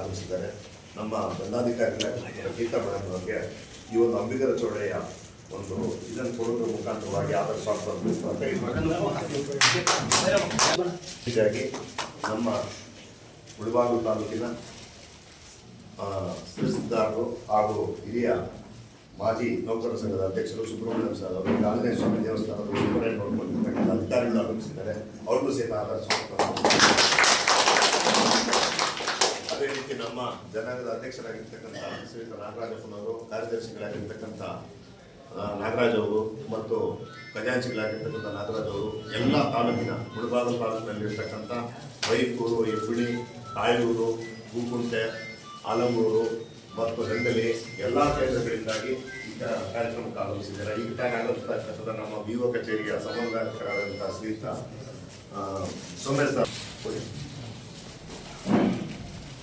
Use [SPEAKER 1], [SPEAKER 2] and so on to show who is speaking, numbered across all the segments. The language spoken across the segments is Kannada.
[SPEAKER 1] ಆಗಮಿಸಿದ್ದಾರೆ. ನಮ್ಮ ದಂಡಾಧಿಕಾರಿಗಳ ಗೀತಾ ಮೇಡಮ್ ಅವರಿಗೆ ಈ ಒಂದು ಅಂಬಿಗರ ಚೌಡಯ್ಯ ಒಂದು ಇದನ್ನು ಕೊಡೋದ್ರ ಮುಖಾಂತರವಾಗಿ ಆಧಾರ್ ಸ್ವಾಗತ ಹೀಗಾಗಿ ನಮ್ಮ ಮುಳಬಾಗಿಲು ತಾಲೂಕಿನ ತಹಸೀಲ್ದಾರರು ಹಾಗೂ ಹಿರಿಯ ಮಾಜಿ ನೌಕರರ ಸಂಘದ ಅಧ್ಯಕ್ಷರು ಸುಬ್ರಹ್ಮಣ್ಯಂ ಸರ್ ಅವರು ಆಂಜನೇಯ ಸ್ವಾಮಿ ದೇವಸ್ಥಾನದ ಸುಬ್ರಹ್ಮಣ್ಯ ನೋಡ್ಕೊಂಡಿರ್ತಕ್ಕಂಥ ಅಧಿಕಾರಿಗಳು ಆಗಮಿಸಿದ್ದಾರೆ. ಅವ್ರಿಗೂ ಸಹಿತ ಆಧಾರ್ ಸ್ವಾಗತ. ಅದೇ ರೀತಿ ನಮ್ಮ ಜನಾಂಗದ ಅಧ್ಯಕ್ಷರಾಗಿರ್ತಕ್ಕಂಥ ಶ್ರೀಯುತ ನಾಗರಾಜಪ್ಪನವರು, ಕಾರ್ಯದರ್ಶಿಗಳಾಗಿರ್ತಕ್ಕಂಥ ನಾಗರಾಜ್ ಅವರು ಮತ್ತು ಖಜಾಂಚಿಗಳಾಗಿರ್ತಕ್ಕಂಥ ನಾಗರಾಜ್ ಅವರು, ಎಲ್ಲ ತಾಲೂಕಿನ ಮುಳಬಾಗಿಲು ತಾಲೂಕಿನಲ್ಲಿರ್ತಕ್ಕಂಥ ಬೈಕೂರು, ಹೆಬ್ಬುಳಿ, ಕಾಯಲೂರು, ಹೂಕುಂಟೆ, ಆಲಂಗೂರು ಮತ್ತು ರಂಗಲಿ ಎಲ್ಲ ಕೇಂದ್ರಗಳಿಂದಾಗಿ ಈ ಕಾರ್ಯಕ್ರಮಕ್ಕೆ ಆಗಮಿಸಿದ್ದಾರೆ. ಈ ಆಗಮಿಸ್ತಕ್ಕಂಥ ನಮ್ಮ BO ಕಚೇರಿಯ ಸಮನ್ವಯಕರಾದಂಥ ಶ್ರೀಯುತ ಸೋಮೇಶ್ ಸರ್,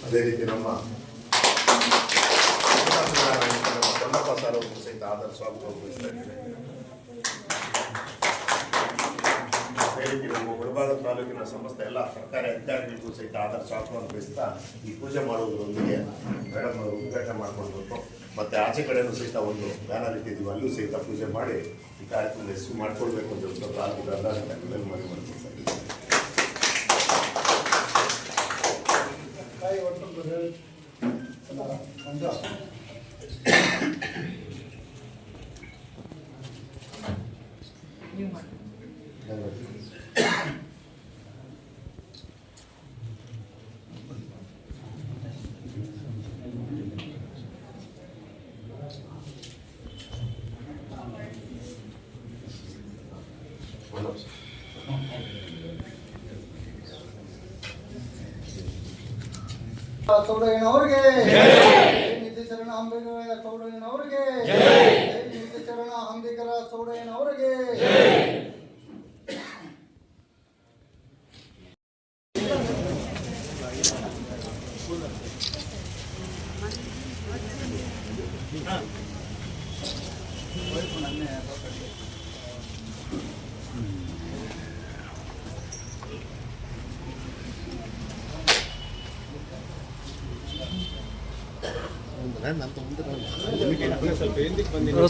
[SPEAKER 1] ಅದೇ ರೀತಿ ನಮ್ಮ ಕೊಂಡಪ್ಪ ಸರ್ ಅವರು ಸಹಿತ ಆಧಾರ್ ಸ್ವಾಗತ. ಅದೇ ರೀತಿ ನಮ್ಮ ಮುಳಬಾಗಿಲು ತಾಲೂಕಿನ ಸಮಸ್ತ ಎಲ್ಲ ಸರ್ಕಾರಿ ಅಧಿಕಾರಿಗಳಿಗೂ ಸಹಿತ ಆಧಾರ್ ಸ್ವಾಗತವನ್ನು ಬಯಸ್ತಾ ಈ ಪೂಜೆ ಮಾಡುವುದರೊಂದಿಗೆ ಮೇಡಮ್ ಅವರು ಉದ್ಘಾಟನೆ ಮಾಡ್ಕೊಳ್ಬೇಕು. ಮತ್ತು ಆಚೆ ಕಡೆಯೂ ಸಹಿತ ಒಂದು ಬ್ಯಾನರ್ ಇಟ್ಟಿದ್ದೀವಿ, ಅಲ್ಲೂ ಸಹಿತ ಪೂಜೆ ಮಾಡಿ ಈ ಕಾರ್ಯಕ್ರಮ ಯಶಸ್ವಿ ಮಾಡ್ಕೊಳ್ಬೇಕು ಅಂತ ಹೇಳ್ಬಿಟ್ಟು ತಾಲೂಕು ದಂಡಾಧಿಕಾರಿಗಳಲ್ಲಿ ಮನವಿ ಮಾಡ್ಕೊಳ್ತಾ
[SPEAKER 2] ಚೌಡಯ್ಯನವರಿಗೆ ನಿತ್ಯ ಶರಣ ಅಂಬಿಗರ ಚೌಡಯ್ಯನವರಿಗೆ, ನಿತ್ಯ ಶರಣ ಅಂಬಿಗರ ಚೌಡಯ್ಯನವರಿಗೆ.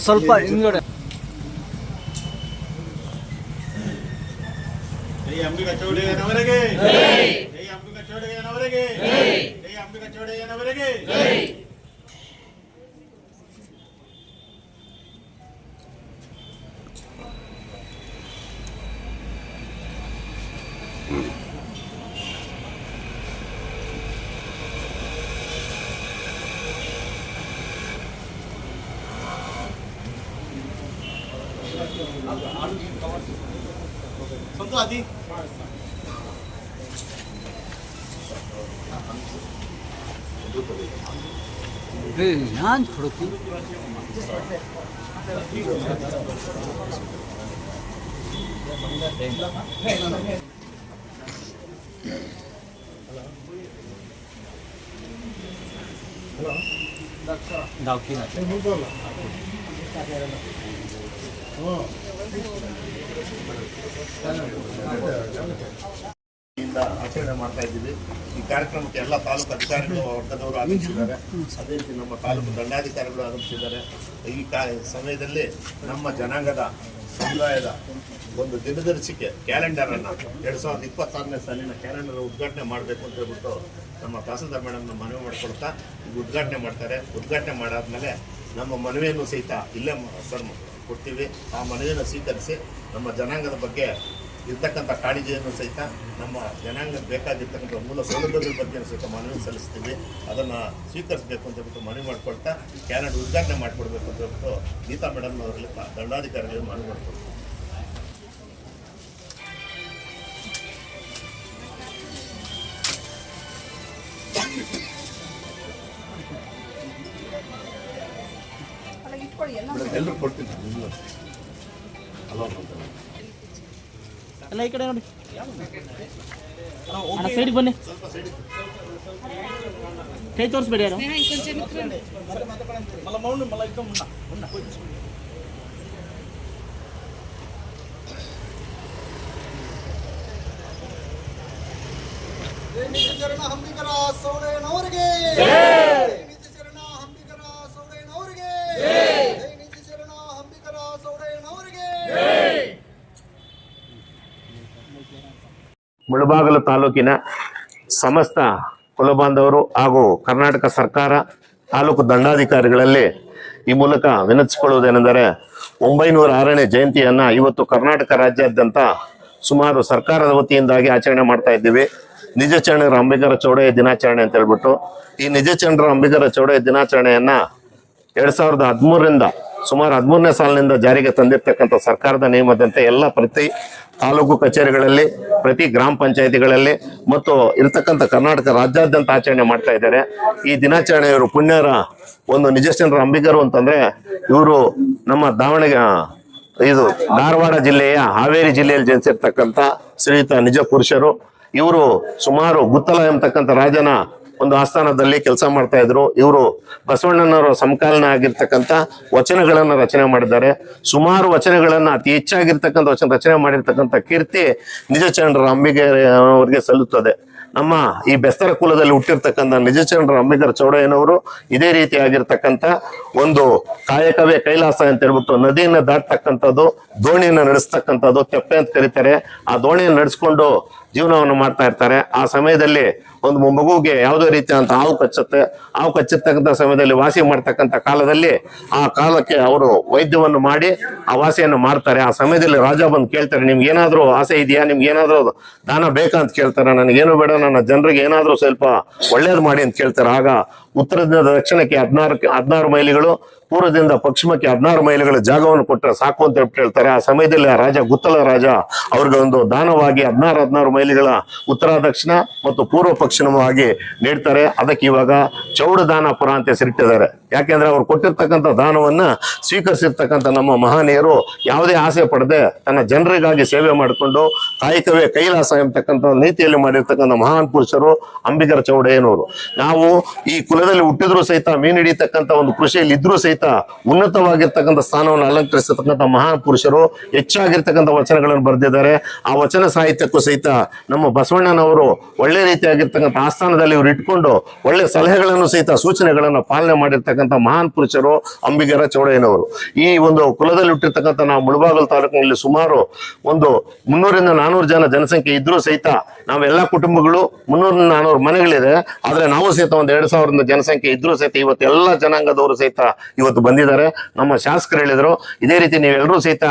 [SPEAKER 3] ಸ್ವಲ್ಪ ಹಿಂದ್ಗಡೆ
[SPEAKER 4] ಜೈ ಅಂಬಿಗ ಚೌಡಯ್ಯನವರಿಗೆ, ಜೈ ಅಂಬಿಗ ಚೌಡಯ್ಯನವರಿಗೆ, ಜೈ ಅಂಬಿಗ ಚೌಡಯ್ಯನವರಿಗೆ. ಸಂತೋಷಿ
[SPEAKER 3] ध्यान छोड़ो की
[SPEAKER 1] ಆಚರಣೆ ಮಾಡ್ತಾ ಇದ್ದೀವಿ. ಈ ಕಾರ್ಯಕ್ರಮಕ್ಕೆ ಎಲ್ಲ ತಾಲೂಕು ಅಧಿಕಾರಿಗಳು ವರ್ಗದವರು ಆಗಮಿಸಿದ್ದಾರೆ. ಅದೇ ರೀತಿ ನಮ್ಮ ತಾಲೂಕು ದಂಡಾಧಿಕಾರಿಗಳು ಆಗಮಿಸಿದ್ದಾರೆ. ಈ ಸಮಯದಲ್ಲಿ ನಮ್ಮ ಜನಾಂಗದ ಸಮುದಾಯದ ಒಂದು ದಿನದರ್ಶಿಕೆ ಕ್ಯಾಲೆಂಡರನ್ನು 2026ನೇ ಸಾಲಿನ ಕ್ಯಾಲೆಂಡರ್ ಉದ್ಘಾಟನೆ ಮಾಡಬೇಕು ಅಂತ ಹೇಳ್ಬಿಟ್ಟು ನಮ್ಮ ತಹಸೀಲ್ದಾರ್ ಮೇಡಮ್ನ ಮನವಿ ಮಾಡಿಕೊಳ್ತಾ ಈಗ ಉದ್ಘಾಟನೆ ಮಾಡ್ತಾರೆ. ಉದ್ಘಾಟನೆ ಮಾಡಾದ್ಮೇಲೆ ನಮ್ಮ ಮನವಿಯನ್ನು ಸಹಿತ ಇಲ್ಲೇ ಸರ್ ಕೊಡ್ತೀವಿ. ಆ ಮನವಿಯನ್ನು ಸ್ವೀಕರಿಸಿ ನಮ್ಮ ಜನಾಂಗದ ಬಗ್ಗೆ ಇರ್ತಕ್ಕಂಥ ಕಾಳಜಿಯನ್ನು ಸಹಿತ ನಮ್ಮ ಜನಾಂಗಕ್ಕೆ ಬೇಕಾಗಿರ್ತಕ್ಕಂಥ ಮೂಲ ಸೌಲಭ್ಯಗಳ ಬಗ್ಗೆ ಸಹಿತ ಮನವಿ ಸಲ್ಲಿಸ್ತೀವಿ. ಅದನ್ನು ಸ್ವೀಕರಿಸಬೇಕು ಅಂತ ಹೇಳ್ಬಿಟ್ಟು ಮನವಿ ಮಾಡ್ಕೊಳ್ತಾ ಕ್ಯಾಲೆಂಡರ್ ಉದ್ಘಾಟನೆ ಮಾಡಿಕೊಡ್ಬೇಕು ಅಂತ ಹೇಳ್ಬಿಟ್ಟು ಗೀತಾ ಮೇಡಮ್ ಅವರಲ್ಲಿ ದಂಡಾಧಿಕಾರಿಗಳಿಗೆ ಮನವಿ ಮಾಡ್ಕೊಳ್ತೀವಿ. ಎಲ್ಲರೂ ಕೊಡ್ತೀನಿ
[SPEAKER 3] ಎಲ್ಲ ಈ ಕಡೆ ನೋಡಿ, ಸೈಡ್ಗೆ ಬನ್ನಿ, ಕೈ ತೋರಿಸ್ಬೇಡಿ ಯಾರು.
[SPEAKER 2] ಅಂಬಿಗರ ಚೌಡಯ್ಯನವರಿಗೆ
[SPEAKER 1] ಮುಳಬಾಗಿಲು ತಾಲೂಕಿನ ಸಮಸ್ತ ಕುಲಬಾಂಧವರು ಹಾಗೂ ಕರ್ನಾಟಕ ಸರ್ಕಾರ ತಾಲೂಕು ದಂಡಾಧಿಕಾರಿಗಳಲ್ಲಿ ಈ ಮೂಲಕ ವಿನಂತಿಸಿಕೊಳ್ಳುವುದೇನೆಂದರೆ 906ನೇ ಜಯಂತಿಯನ್ನ ಇವತ್ತು ಕರ್ನಾಟಕ ರಾಜ್ಯಾದ್ಯಂತ ಸುಮಾರು ಸರ್ಕಾರದ ವತಿಯಿಂದಾಗಿ ಆಚರಣೆ ಮಾಡ್ತಾ ಇದ್ದೀವಿ. ನಿಜಚರಣರ ಅಂಬಿಗರ ಚೌಡಯ್ಯ ದಿನಾಚರಣೆ ಅಂತ ಹೇಳ್ಬಿಟ್ಟು ಈ ನಿಜಚರಣರ ಅಂಬಿಗರ ಚೌಡಯ್ಯ ದಿನಾಚರಣೆಯನ್ನ 2013ರಿಂದ ಸುಮಾರು 13ನೇ ಸಾಲಿನಿಂದ ಜಾರಿಗೆ ತಂದಿರ್ತಕ್ಕಂಥ ಸರ್ಕಾರದ ನಿಯಮದಂತೆ ಎಲ್ಲ ಪ್ರತಿ ತಾಲೂಕು ಕಚೇರಿಗಳಲ್ಲಿ, ಪ್ರತಿ ಗ್ರಾಮ ಪಂಚಾಯತಿಗಳಲ್ಲಿ ಮತ್ತು ಇರತಕ್ಕಂಥ ಕರ್ನಾಟಕ ರಾಜ್ಯಾದ್ಯಂತ ಆಚರಣೆ ಮಾಡ್ತಾ ಇದ್ದಾರೆ. ಈ ದಿನಾಚರಣೆ ಇವರು ಪುಣ್ಯರ ಒಂದು ನಿಜಚಂದ್ರ ಅಂಬಿಗರು ಅಂತಂದ್ರೆ ಇವರು ನಮ್ಮ ಧಾರವಾಡ ಜಿಲ್ಲೆಯ ಹಾವೇರಿ ಜಿಲ್ಲೆಯಲ್ಲಿ ಜನಿಸಿರ್ತಕ್ಕಂಥ ಶ್ರೀಯುತ ನಿಜ ಪುರುಷರು. ಇವರು ಸುಮಾರು ಗುತ್ತಲ ಎಂಬತಕ್ಕಂಥ ರಾಜನ ಒಂದು ಆಸ್ಥಾನದಲ್ಲಿ ಕೆಲಸ ಮಾಡ್ತಾ ಇದ್ರು. ಇವರು ಬಸವಣ್ಣನವರ ಸಮಕಾಲೀನ ಆಗಿರ್ತಕ್ಕಂಥ ವಚನಗಳನ್ನ ರಚನೆ ಮಾಡಿದ್ದಾರೆ. ಸುಮಾರು ವಚನಗಳನ್ನ ಅತಿ ಹೆಚ್ಚಾಗಿರ್ತಕ್ಕಂಥ ವಚನ ರಚನೆ ಮಾಡಿರ್ತಕ್ಕಂಥ ಕೀರ್ತಿ ನಿಜಚಂದ್ರ ಅಂಬಿಗರ ಅವರಿಗೆ ಸಲ್ಲುತ್ತದೆ. ನಮ್ಮ ಈ ಬೆಸ್ತರ ಕುಲದಲ್ಲಿ ಹುಟ್ಟಿರ್ತಕ್ಕಂಥ ನಿಜಚಂದ್ರ ಅಂಬಿಗರ ಚೌಡಯ್ಯನವರು ಇದೇ ರೀತಿಯಾಗಿರ್ತಕ್ಕಂಥ ಒಂದು ಕಾಯಕವೇ ಕೈಲಾಸ ಅಂತ ಹೇಳ್ಬಿಟ್ಟು ನದಿಯನ್ನು ದಾಟ್ತಕ್ಕಂಥದ್ದು, ದೋಣಿಯನ್ನು ನಡೆಸ್ತಕ್ಕಂಥದ್ದು ತೆಪ್ಪೆ ಅಂತ ಕರೀತಾರೆ. ಆ ದೋಣಿಯನ್ನು ನಡೆಸ್ಕೊಂಡು ಜೀವನವನ್ನು ಮಾಡ್ತಾ ಇರ್ತಾರೆ. ಆ ಸಮಯದಲ್ಲಿ ಒಂದು ಮಗುವಿಗೆ ಯಾವುದೇ ರೀತಿಯಾದಂಥ ಹಾವು ಕಚ್ಚತಕ್ಕಂಥ ಸಮಯದಲ್ಲಿ ವಾಸಿ ಮಾಡ್ತಕ್ಕಂಥ ಕಾಲದಲ್ಲಿ ಆ ಕಾಲಕ್ಕೆ ಅವರು ವೈದ್ಯವನ್ನು ಮಾಡಿ ಆ ವಾಸಿಯನ್ನು ಮಾಡ್ತಾರೆ. ಆ ಸಮಯದಲ್ಲಿ ರಾಜ ಬಂದು ಕೇಳ್ತಾರೆ, ನಿಮ್ಗೆ ಏನಾದ್ರೂ ಆಸೆ ಇದೆಯಾ, ನಿಮ್ಗೆ ಏನಾದ್ರೂ ದಾನ ಬೇಕಾ ಅಂತ ಕೇಳ್ತಾರೆ. ನನಗೇನು ಬೇಡ, ನನ್ನ ಜನರಿಗೆ ಏನಾದ್ರೂ ಸ್ವಲ್ಪ ಒಳ್ಳೇದು ಮಾಡಿ ಅಂತ ಕೇಳ್ತಾರೆ. ಆಗ ಉತ್ತರದಿಂದ ದಕ್ಷಿಣಕ್ಕೆ 16 ಮೈಲಿಗಳು, ಪೂರ್ವದಿಂದ ಪಶ್ಚಿಮಕ್ಕೆ 16 ಮೈಲಿಗಳ ಜಾಗವನ್ನು ಕೊಟ್ಟರೆ ಸಾಕು ಅಂತ ಹೇಳ್ತಾರೆ. ಆ ಸಮಯದಲ್ಲಿ ಆ ರಾಜ ಗುತ್ತಲ ರಾಜ ಅವ್ರಿಗೆ ಒಂದು ದಾನವಾಗಿ 16 ಮೈಲಿಗಳ ಉತ್ತರ ದಕ್ಷಿಣ ಮತ್ತು ಪೂರ್ವ ಪಶ್ಚಿಮವಾಗಿ ನೀಡ್ತಾರೆ. ಅದಕ್ಕೆ ಇವಾಗ ಚೌಡದಾನಪುರ ಅಂತ ಹೆಸರಿಟ್ಟಿದ್ದಾರೆ. ಯಾಕೆಂದ್ರೆ ಅವ್ರು ಕೊಟ್ಟಿರ್ತಕ್ಕಂಥ ದಾನವನ್ನ ಸ್ವೀಕರಿಸಿರ್ತಕ್ಕಂಥ ನಮ್ಮ ಮಹನೀಯರು ಯಾವುದೇ ಆಸೆ ಪಡದೆ ತನ್ನ ಜನರಿಗಾಗಿ ಸೇವೆ ಮಾಡಿಕೊಂಡು ಕಾಯಕವೇ ಕೈಲಾಸ ಎಂಬತಕ್ಕಂಥ ನೀತಿಯಲ್ಲಿ ಮಾಡಿರ್ತಕ್ಕಂಥ ಮಹಾನ್ ಪುರುಷರು ಅಂಬಿಗರ ಚೌಡಯ್ಯನವರು. ನಾವು ಈ ಕುಲದಲ್ಲಿ ಹುಟ್ಟಿದ್ರು ಸಹಿತ ಮೀನು ಹಿಡಿತಕ್ಕಂಥ ಒಂದು ಕೃಷಿಯಲ್ಲಿ ಇದ್ರೂ ಸಹಿತ ಉನ್ನತವಾಗಿರ್ತಕ್ಕಂಥ ಸ್ಥಾನವನ್ನು ಅಲಂಕರಿಸತಕ್ಕಂಥ ಮಹಾನ್ ಪುರುಷರು ಹೆಚ್ಚಾಗಿರ್ತಕ್ಕಂಥ ವಚನಗಳನ್ನು ಬರೆದಿದ್ದಾರೆ. ಆ ವಚನ ಸಾಹಿತ್ಯಕ್ಕೂ ಸಹಿತ ನಮ್ಮ ಬಸವಣ್ಣನವರು ಒಳ್ಳೆ ರೀತಿಯಾಗಿರ್ತಕ್ಕಂಥ ಆಸ್ಥಾನದಲ್ಲಿ ಇವರು ಇಟ್ಕೊಂಡು ಒಳ್ಳೆ ಸಲಹೆಗಳನ್ನು ಸಹಿತ ಸೂಚನೆಗಳನ್ನು ಪಾಲನೆ ಮಾಡಿರ್ತಕ್ಕಂಥ ಮಹಾನ್ ಪುರುಷರು ಅಂಬಿಗರ ಚೌಡಯ್ಯನವರು. ಈ ಒಂದು ಕುಲದಲ್ಲಿ ಹುಟ್ಟಿರ್ತಕ್ಕಂಥ ನಾವು ಮುಳಬಾಗಿಲು ತಾಲೂಕಿನಲ್ಲಿ ಸುಮಾರು ಒಂದು 300ರಿಂದ 400 ಜನ ಜನಸಂಖ್ಯೆ ಇದ್ರೂ ಸಹಿತ ನಾವೆಲ್ಲ ಕುಟುಂಬಗಳು 300-400 ಮನೆಗಳಿದೆ. ಆದ್ರೆ ನಾವು ಸಹಿತ ಒಂದು 2000 ಜನಸಂಖ್ಯೆ ಇದ್ರೂ ಸಹಿತ ಇವತ್ತು ಎಲ್ಲ ಜನಾಂಗದವರು ಸಹಿತ ಇವತ್ತು ಬಂದಿದ್ದಾರೆ. ನಮ್ಮ ಶಾಸಕರು ಹೇಳಿದ್ರು, ಇದೇ ರೀತಿ ನೀವೆಲ್ಲರೂ ಸಹಿತ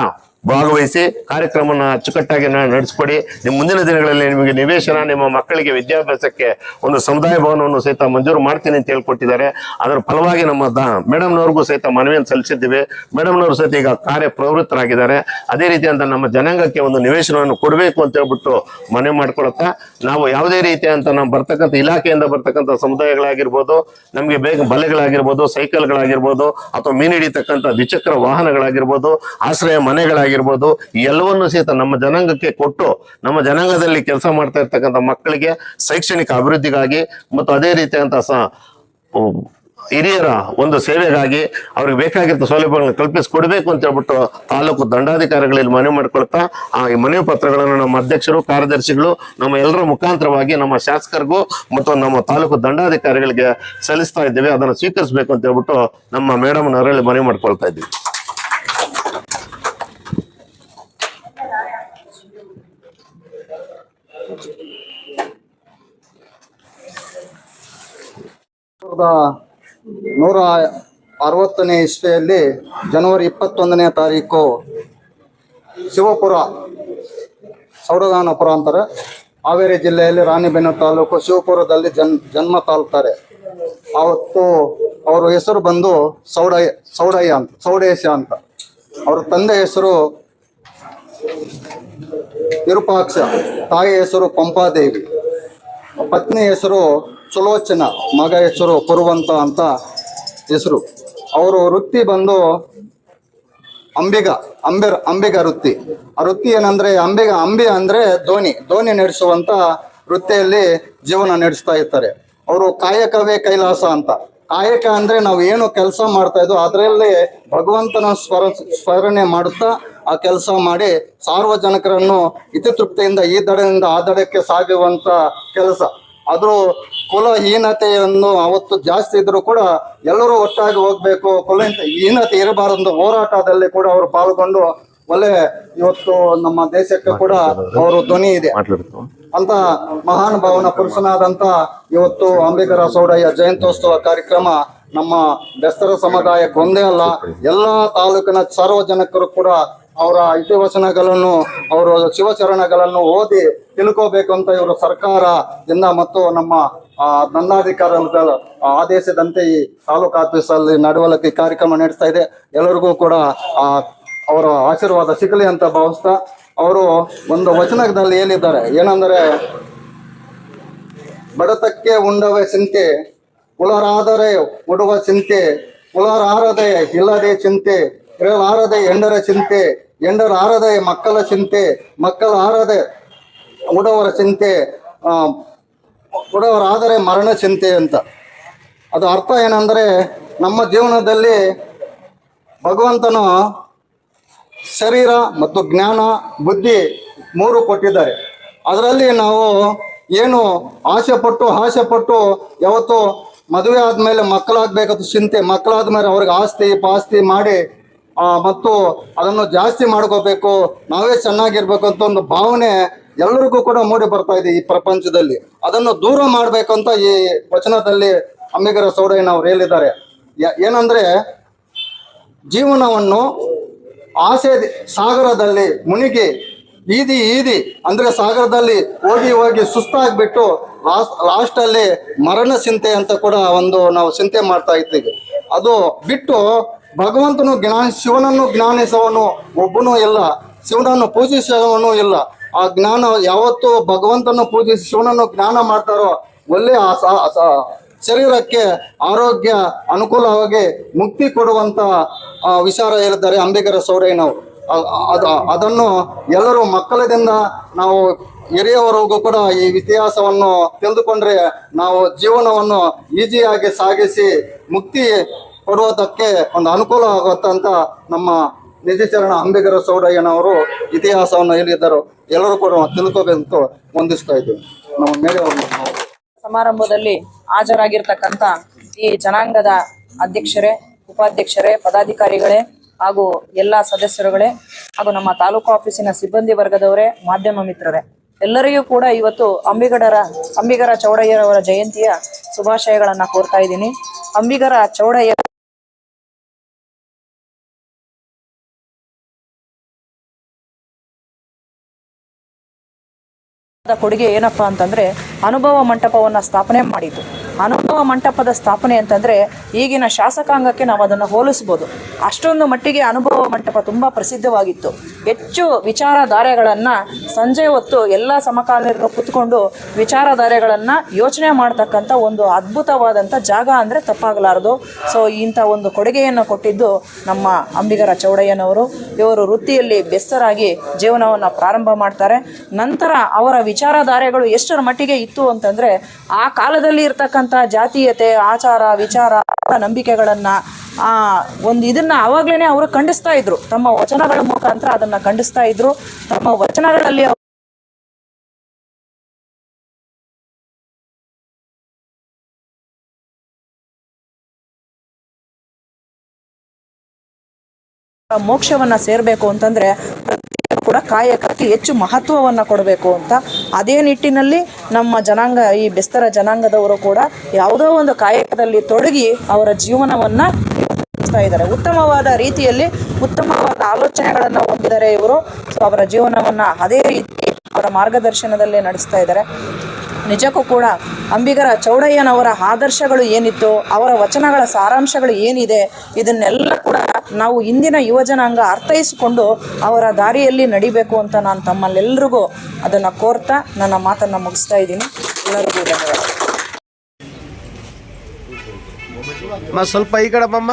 [SPEAKER 1] ಭಾಗವಹಿಸಿ ಕಾರ್ಯಕ್ರಮನ ಅಚ್ಚುಕಟ್ಟಾಗಿ ನಡೆಸ್ಕೊಡಿ. ನಿಮ್ಮ ಮುಂದಿನ ದಿನಗಳಲ್ಲಿ ನಿಮಗೆ ನಿವೇಶನ, ನಿಮ್ಮ ಮಕ್ಕಳಿಗೆ ವಿದ್ಯಾಭ್ಯಾಸಕ್ಕೆ ಒಂದು ಸಮುದಾಯ ಭವನವನ್ನು ಸಹಿತ ಮಂಜೂರು ಮಾಡ್ತೀನಿ ಅಂತ ಹೇಳ್ಕೊಟ್ಟಿದ್ದಾರೆ. ಅದರ ಫಲವಾಗಿ ನಮ್ಮ ಮೇಡಮ್ನವ್ರಿಗೂ ಸಹಿತ ಮನವಿಯನ್ನು ಸಲ್ಲಿಸಿದ್ದೀವಿ. ಮೇಡಮ್ನವರು ಸಹಿತ ಈಗ ಕಾರ್ಯ ಪ್ರವೃತ್ತರಾಗಿದ್ದಾರೆ. ಅದೇ ರೀತಿ ಅಂತ ನಮ್ಮ ಜನಾಂಗಕ್ಕೆ ಒಂದು ನಿವೇಶನವನ್ನು ಕೊಡಬೇಕು ಅಂತ ಹೇಳ್ಬಿಟ್ಟು ಮನವಿ ಮಾಡ್ಕೊಳತ್ತಾ, ನಾವು ಯಾವುದೇ ರೀತಿಯಂತ ನಮ್ಮ ಬರ್ತಕ್ಕಂಥ ಇಲಾಖೆಯಿಂದ ಬರ್ತಕ್ಕಂಥ ಸಮುದಾಯಗಳಾಗಿರ್ಬೋದು, ನಮಗೆ ಬೇಗ ಬಲೆಗಳಾಗಿರ್ಬೋದು, ಸೈಕಲ್ಗಳಾಗಿರ್ಬೋದು, ಅಥವಾ ಮೀನು ಹಿಡಿತಕ್ಕಂಥ ದ್ವಿಚಕ್ರ ವಾಹನಗಳಾಗಿರ್ಬೋದು, ಆಶ್ರಯ ಮನೆಗಳಾಗಿರ್ಬೋದು, ಎಲ್ಲವನ್ನೂ ಸಹಿತ ನಮ್ಮ ಜನಾಂಗಕ್ಕೆ ಕೊಟ್ಟು ನಮ್ಮ ಜನಾಂಗದಲ್ಲಿ ಕೆಲಸ ಮಾಡ್ತಾ ಇರ್ತಕ್ಕಂಥ ಮಕ್ಕಳಿಗೆ ಶೈಕ್ಷಣಿಕ ಅಭಿವೃದ್ಧಿಗಾಗಿ ಮತ್ತು ಅದೇ ರೀತಿಯಂತ ಹಿರಿಯರ ಒಂದು ಸೇವೆಗಾಗಿ ಅವ್ರಿಗೆ ಬೇಕಾಗಿರೋ ಸೌಲಭ್ಯಗಳನ್ನು ಕಲ್ಪಿಸಿಕೊಡ್ಬೇಕು ಅಂತ ಹೇಳ್ಬಿಟ್ಟು ತಾಲೂಕು ದಂಡಾಧಿಕಾರಿಗಳಲ್ಲಿ ಮನವಿ ಮಾಡ್ಕೊಳ್ತಾ ಈ ಮನವಿ ಪತ್ರಗಳನ್ನು ನಮ್ಮ ಅಧ್ಯಕ್ಷರು, ಕಾರ್ಯದರ್ಶಿಗಳು, ನಮ್ಮ ಎಲ್ಲರ ಮುಖಾಂತರವಾಗಿ ನಮ್ಮ ಶಾಸಕರಿಗೂ ಮತ್ತು ನಮ್ಮ ತಾಲೂಕು ದಂಡಾಧಿಕಾರಿಗಳಿಗೆ ಸಲ್ಲಿಸ್ತಾ ಇದ್ದೇವೆ. ಅದನ್ನು ಸ್ವೀಕರಿಸಬೇಕು ಅಂತ ಹೇಳ್ಬಿಟ್ಟು ನಮ್ಮ ಮೇಡಮ್ನವರಲ್ಲಿ ಮನವಿ ಮಾಡ್ಕೊಳ್ತಾ ಇದ್ದೀವಿ.
[SPEAKER 2] ನೂರ 60ನೇ ಇಸ್ವಿಯಲ್ಲಿ ಜನವರಿ 21ನೇ ತಾರೀಕು ಶಿವಪುರ, ಚೌಡದಾನಪುರ ಅಂತಾರೆ, ಹಾವೇರಿ ಜಿಲ್ಲೆಯಲ್ಲಿ ರಾಣಿಬೆನ್ನೂರು ತಾಲೂಕು ಶಿವಪುರದಲ್ಲಿ ಜನ್ಮ ತಾಳ್ತಾರೆ. ಅವತ್ತು ಅವರ ಹೆಸರು ಬಂದು ಚೌಡೇಶ ಅಂತ. ಅವ್ರ ತಂದೆ ಹೆಸರು ವಿರೂಪಾಕ್ಷ, ತಾಯಿ ಹೆಸರು ಪಂಪಾದೇವಿ, ಪತ್ನಿ ಹೆಸರು ಸುಲೋಚನ, ಮಗ ಹೆಸರು ಪುರುವಂತ ಅಂತ ಹೆಸರು. ಅವರು ವೃತ್ತಿ ಬಂದು ಅಂಬಿಗ ವೃತ್ತಿ. ಆ ವೃತ್ತಿ ಏನಂದ್ರೆ ಅಂಬಿ ಅಂದ್ರೆ ದೋಣಿ ನಡೆಸುವಂತ ವೃತ್ತಿಯಲ್ಲಿ ಜೀವನ ನಡೆಸ್ತಾ ಇರ್ತಾರೆ. ಅವರು ಕಾಯಕವೇ ಕೈಲಾಸ ಅಂತ. ಕಾಯಕ ಅಂದ್ರೆ ನಾವು ಏನು ಕೆಲಸ ಮಾಡ್ತಾ ಇದ್ವು ಅದರಲ್ಲಿ ಭಗವಂತನ ಸ್ಮರಣೆ ಮಾಡುತ್ತಾ ಆ ಕೆಲಸ ಮಾಡಿ ಸಾರ್ವಜನಿಕರನ್ನು ಹಿತತೃಪ್ತಿಯಿಂದ ಈ ದಡದಿಂದ ಆ ದಡಕ್ಕೆ ಸಾಗುವಂತ ಕೆಲಸ. ಅದು ಕುಲಹೀನತೆಯನ್ನು ಅವತ್ತು ಜಾಸ್ತಿ ಇದ್ರು ಕೂಡ ಎಲ್ಲರೂ ಒಟ್ಟಾಗಿ ಹೋಗ್ಬೇಕು, ಹೀನತೆ ಇರಬಾರದು ಹೋರಾಟದಲ್ಲಿ ಕೂಡ ಅವರು ಪಾಲ್ಗೊಂಡು ಒಳ್ಳೆ ಇವತ್ತು ನಮ್ಮ ದೇಶಕ್ಕೆ ಕೂಡ ಅವರು ಧ್ವನಿ ಇದೆ. ಅಂತ ಮಹಾನ್ ಭಾವನ ಪುರುಷನಾದಂತ ಇವತ್ತು ಅಂಬಿಗರ ಚೌಡಯ್ಯ ಜಯಂತ್ಯೋತ್ಸವ ಕಾರ್ಯಕ್ರಮ ನಮ್ಮ ಬೆಸ್ತರ ಸಮುದಾಯಕ್ಕೆ ಒಂದೇ ಅಲ್ಲ, ಎಲ್ಲಾ ತಾಲೂಕಿನ ಸಾರ್ವಜನಿಕರು ಕೂಡ ಅವರ ಇತಿವಚನಗಳನ್ನು, ಅವರ ಶಿವಚರಣಗಳನ್ನು ಓದಿ ತಿಳ್ಕೋಬೇಕು ಅಂತ ಇವರು ಸರ್ಕಾರದಿಂದ ಮತ್ತು ನಮ್ಮ ದಂಡಾಧಿಕಾರಿಗಳ ಆದೇಶದಂತೆ ಈ ತಾಲೂಕು ಆಫೀಸಲ್ಲಿ ನಡವಳಿಕೆ ಕಾರ್ಯಕ್ರಮ ನಡೆಸ್ತಾ ಇದೆ. ಎಲ್ಲರಿಗೂ ಕೂಡ ಅವರ ಆಶೀರ್ವಾದ ಸಿಗಲಿ ಅಂತ ಭಾವಿಸ್ತಾ, ಅವರು ಒಂದು ವಚನದಲ್ಲಿ ಹೇಳಿದ್ದಾರೆ, ಏನಂದರೆ ಬಡತಕ್ಕೆ ಉಂಡವೆ ಚಿಂತೆ, ಕುಲರಾದರೆ ಉಡುವ ಚಿಂತೆ, ಕುಲರಾರದೆ ಇಲ್ಲದೆ ಚಿಂತೆ, ಇರಲಾರದೆ ಎಂಡರ ಚಿಂತೆ, ಎಂಡರಾರದೆ ಮಕ್ಕಳ ಚಿಂತೆ, ಮಕ್ಕಳಾರದೆ ಉಡವರ ಚಿಂತೆ, ಉಡವರಾದರೆ ಮರಣ ಚಿಂತೆ ಅಂತ. ಅದು ಅರ್ಥ ಏನಂದರೆ, ನಮ್ಮ ಜೀವನದಲ್ಲಿ ಭಗವಂತನು ಶರೀರ ಮತ್ತು ಜ್ಞಾನ ಬುದ್ಧಿ 3 ಕೊಟ್ಟಿದ್ದಾರೆ. ಅದರಲ್ಲಿ ನಾವು ಏನು ಆಸೆ ಪಟ್ಟು ಯಾವತ್ತು ಮದುವೆ ಆದ್ಮೇಲೆ ಮಕ್ಕಳಾಗ್ಬೇಕಂತ ಚಿಂತೆ, ಮಕ್ಕಳಾದ್ಮೇಲೆ ಅವ್ರಿಗೆ ಆಸ್ತಿ ಪಾಸ್ತಿ ಮಾಡಿ ಮತ್ತು ಅದನ್ನು ಜಾಸ್ತಿ ಮಾಡ್ಕೋಬೇಕು, ನಾವೇ ಚೆನ್ನಾಗಿರ್ಬೇಕು ಅಂತ ಒಂದು ಭಾವನೆ ಎಲ್ಲರಿಗೂ ಕೂಡ ಮೂಡಿ ಬರ್ತಾ ಇದೆ ಈ ಪ್ರಪಂಚದಲ್ಲಿ. ಅದನ್ನು ದೂರ ಮಾಡ್ಬೇಕಂತ ಈ ವಚನದಲ್ಲಿ ಅಂಬಿಗರ ಚೌಡಯ್ಯನವರು ಹೇಳಿದ್ದಾರೆ. ಏನಂದ್ರೆ, ಜೀವನವನ್ನು ಆಸೆ ಸಾಗರದಲ್ಲಿ ಮುಳುಗಿ ಈದಿ ಅಂದ್ರೆ ಸಾಗರದಲ್ಲಿ ಹೋಗಿ ಸುಸ್ತಾಗ್ಬಿಟ್ಟು ಲಾಸ್ಟಲ್ಲಿ ಮರಣ ಚಿಂತೆ ಅಂತ ಕೂಡ ಒಂದು ನಾವು ಚಿಂತೆ ಮಾಡ್ತಾ ಇದ್ದೀವಿ. ಅದು ಬಿಟ್ಟು ಭಗವಂತನು ಶಿವನನ್ನು ಜ್ಞಾನಿಸುವವನು ಒಬ್ಬನೂ ಇಲ್ಲ, ಶಿವನನ್ನು ಪೂಜಿಸುವವನು ಇಲ್ಲ. ಆ ಜ್ಞಾನ ಯಾವತ್ತು ಭಗವಂತನ ಪೂಜಿಸಿ ಶಿವನನ್ನು ಜ್ಞಾನ ಮಾಡ್ತಾರೋ ಒಳ್ಳೆಯ ಶರೀರಕ್ಕೆ ಆರೋಗ್ಯ ಅನುಕೂಲವಾಗಿ ಮುಕ್ತಿ ಕೊಡುವಂತ ವಿಚಾರ ಹೇಳಿದ್ದಾರೆ ಅಂಬಿಗರ ಚೌಡಯ್ಯನವರು. ಅದನ್ನು ಎಲ್ಲರೂ ಮಕ್ಕಳದಿಂದ ನಾವು ಹಿರಿಯವರೆಗೂ ಕೂಡ ಈ ಇತಿಹಾಸವನ್ನು ತಿಳಿದುಕೊಂಡ್ರೆ ನಾವು ಜೀವನವನ್ನು ಈಜಿಯಾಗಿ ಸಾಗಿಸಿ ಮುಕ್ತಿ ಕೊಡುವುದಕ್ಕೆ ಒಂದು ಅನುಕೂಲ ಆಗುತ್ತಂತ ನಮ್ಮ ನಿಜಚರಣ ಅಂಬಿಗರ ಚೌಡಯ್ಯನವರು ಇತಿಹಾಸವನ್ನು ಹೇಳಿದ್ದರು. ಎಲ್ಲರೂ ಕೂಡ ತಿಳ್ಕೋಬೇಕು ಹೊಂದಿಸ್ತಾ ಇದ್ದೀವಿ. ನಮ್ಮ ಮೇಲೆ
[SPEAKER 5] ಸಮಾರಂಭದಲ್ಲಿ ಹಾಜರಾಗಿರ್ತಕ್ಕಂಥ ಈ ಜನಾಂಗದ ಅಧ್ಯಕ್ಷರೇ, ಉಪಾಧ್ಯಕ್ಷರೇ, ಪದಾಧಿಕಾರಿಗಳೇ ಹಾಗೂ ಎಲ್ಲ ಸದಸ್ಯರುಗಳೇ ಹಾಗೂ ನಮ್ಮ ತಾಲೂಕು ಆಫೀಸಿನ ಸಿಬ್ಬಂದಿ ವರ್ಗದವರೇ, ಮಾಧ್ಯಮ ಮಿತ್ರರೇ, ಎಲ್ಲರಿಗೂ ಕೂಡ ಇವತ್ತು ಅಂಬಿಗರ ಚೌಡಯ್ಯರವರ ಜಯಂತಿಯ ಶುಭಾಶಯಗಳನ್ನು ಕೋರ್ತಾ ಇದ್ದೀನಿ. ಅಂಬಿಗರ ಚೌಡಯ್ಯ ಕೊಡುಗೆ ಏನಪ್ಪಾ ಅಂತಂದ್ರೆ ಅನುಭವ ಮಂಟಪವನ್ನ ಸ್ಥಾಪನೆ ಮಾಡಿದ್ದು. ಅನುಭವ ಮಂಟಪದ ಸ್ಥಾಪನೆ ಅಂತಂದ್ರೆ ಈಗಿನ ಶಾಸಕಾಂಗಕ್ಕೆ ನಾವು ಅದನ್ನು ಹೋಲಿಸ್ಬೋದು. ಅಷ್ಟೊಂದು ಮಟ್ಟಿಗೆ ಅನುಭವ ಮಂಟಪ ತುಂಬಾ ಪ್ರಸಿದ್ಧವಾಗಿತ್ತು. ಹೆಚ್ಚು ವಿಚಾರಧಾರೆಗಳನ್ನ ಸಂಜೆ ಹೊತ್ತು ಎಲ್ಲ ಸಮಕಾಲೀನರು ಕುತ್ಕೊಂಡು ವಿಚಾರಧಾರೆಗಳನ್ನ ಯೋಚನೆ ಮಾಡ್ತಕ್ಕಂಥ ಒಂದು ಅದ್ಭುತವಾದಂಥ ಜಾಗ ಅಂದ್ರೆ ತಪ್ಪಾಗಲಾರದು. ಸೊ ಇಂಥ ಒಂದು ಕೊಡುಗೆಯನ್ನು ಕೊಟ್ಟಿದ್ದು ನಮ್ಮ ಅಂಬಿಗರ ಚೌಡಯ್ಯನವರು. ಇವರು ವೃತ್ತಿಯಲ್ಲಿ ಬೆಸ್ತರಾಗಿ ಜೀವನವನ್ನು ಪ್ರಾರಂಭ ಮಾಡ್ತಾರೆ. ನಂತರ ಅವರ ವಿಚಾರಧಾರೆಗಳು ಎಷ್ಟರ ಮಟ್ಟಿಗೆ ಇತ್ತು ಅಂತಂದ್ರೆ ಆ ಕಾಲದಲ್ಲಿ ಇರ್ತಕ್ಕಂಥ ಜಾತೀಯತೆ, ಆಚಾರ, ವಿಚಾರ, ನಂಬಿಕೆಗಳನ್ನ ಒಂದು ಇದನ್ನ ಅವಾಗ್ಲೇನೆ ಅವರು ಖಂಡಿಸ್ತಾ ಇದ್ರು. ತಮ್ಮ ವಚನಗಳ ಮುಖಾಂತರ ಅದನ್ನ ಖಂಡಿಸ್ತಾ ಇದ್ರು. ತಮ್ಮ ವಚನಗಳಲ್ಲಿ ಮೋಕ್ಷವನ್ನ ಸೇರ್ಬೇಕು ಅಂತಂದ್ರೆ ಕೂಡ ಕಾಯಕಕ್ಕೆ ಹೆಚ್ಚು ಮಹತ್ವವನ್ನ ಕೊಡಬೇಕು ಅಂತ, ಅದೇ ನಿಟ್ಟಿನಲ್ಲಿ ನಮ್ಮ ಜನಾಂಗ, ಈ ಬೆಸ್ತರ ಜನಾಂಗದವರು ಕೂಡ ಯಾವುದೋ ಒಂದು ಕಾಯಕದಲ್ಲಿ ತೊಡಗಿ ಅವರ ಜೀವನವನ್ನ ನಡೆಸ್ತಾ ಇದ್ದಾರೆ. ಉತ್ತಮವಾದ ರೀತಿಯಲ್ಲಿ ಉತ್ತಮವಾದ ಆಲೋಚನೆಗಳನ್ನ ಹೊಂದಿದ್ದಾರೆ ಇವರು. ಸೊ ಅವರ ಜೀವನವನ್ನ ಅದೇ ರೀತಿ ಅವರ ಮಾರ್ಗದರ್ಶನದಲ್ಲೇ ನಡೆಸ್ತಾ ಇದ್ದಾರೆ. ನಿಜಕ್ಕೂ ಕೂಡ ಅಂಬಿಗರ ಚೌಡಯ್ಯನವರ ಆದರ್ಶಗಳು ಏನಿತ್ತು, ಅವರ ವಚನಗಳ ಸಾರಾಂಶಗಳು ಏನಿದೆ, ಇದನ್ನೆಲ್ಲ ಕೂಡ ನಾವು ಇಂದಿನ ಯುವಜನಾಂಗ ಅರ್ಥೈಸಿಕೊಂಡು ಅವರ ದಾರಿಯಲ್ಲಿ ನಡಿಬೇಕು ಅಂತ ನಾನು ತಮ್ಮಲ್ಲೆಲ್ಲರಿಗೂ ಅದನ್ನು ಕೋರ್ತಾ ನನ್ನ ಮಾತನ್ನು ಮುಗಿಸ್ತಾ ಇದ್ದೀನಿ. ಎಲ್ಲರಿಗೂ ಧನ್ಯವಾದ.
[SPEAKER 6] ಸ್ವಲ್ಪ ಈ ಕಡೆ ಬಮ್ಮ.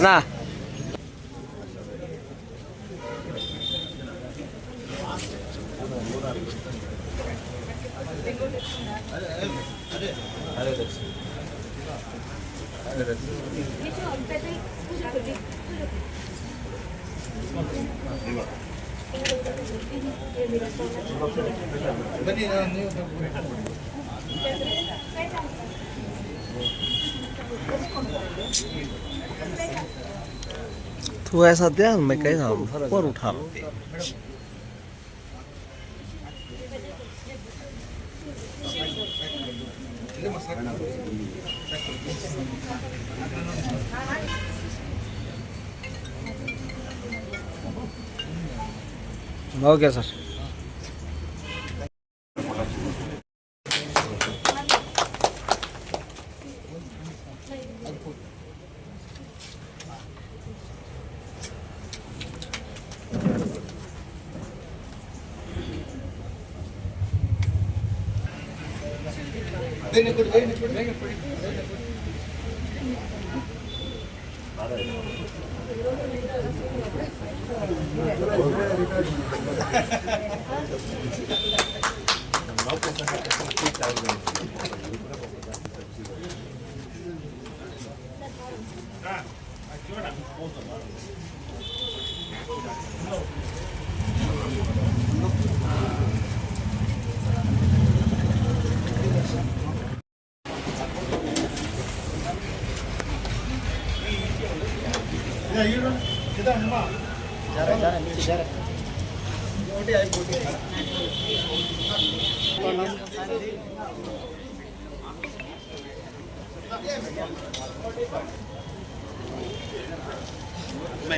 [SPEAKER 6] ನಾ तू ऐसा दे मैं कैसा ऊपर उठा लो
[SPEAKER 3] ಓಕೆ ಸರ್.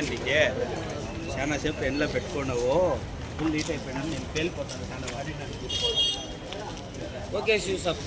[SPEAKER 7] నీకే చాలా సేపు ఎండలో పెట్టుకున్నావు ఫుల్ హీట్ అయిపోయినా నేను పేలిపోతాను చాలా వాడినానికి. Okay Shiva sir.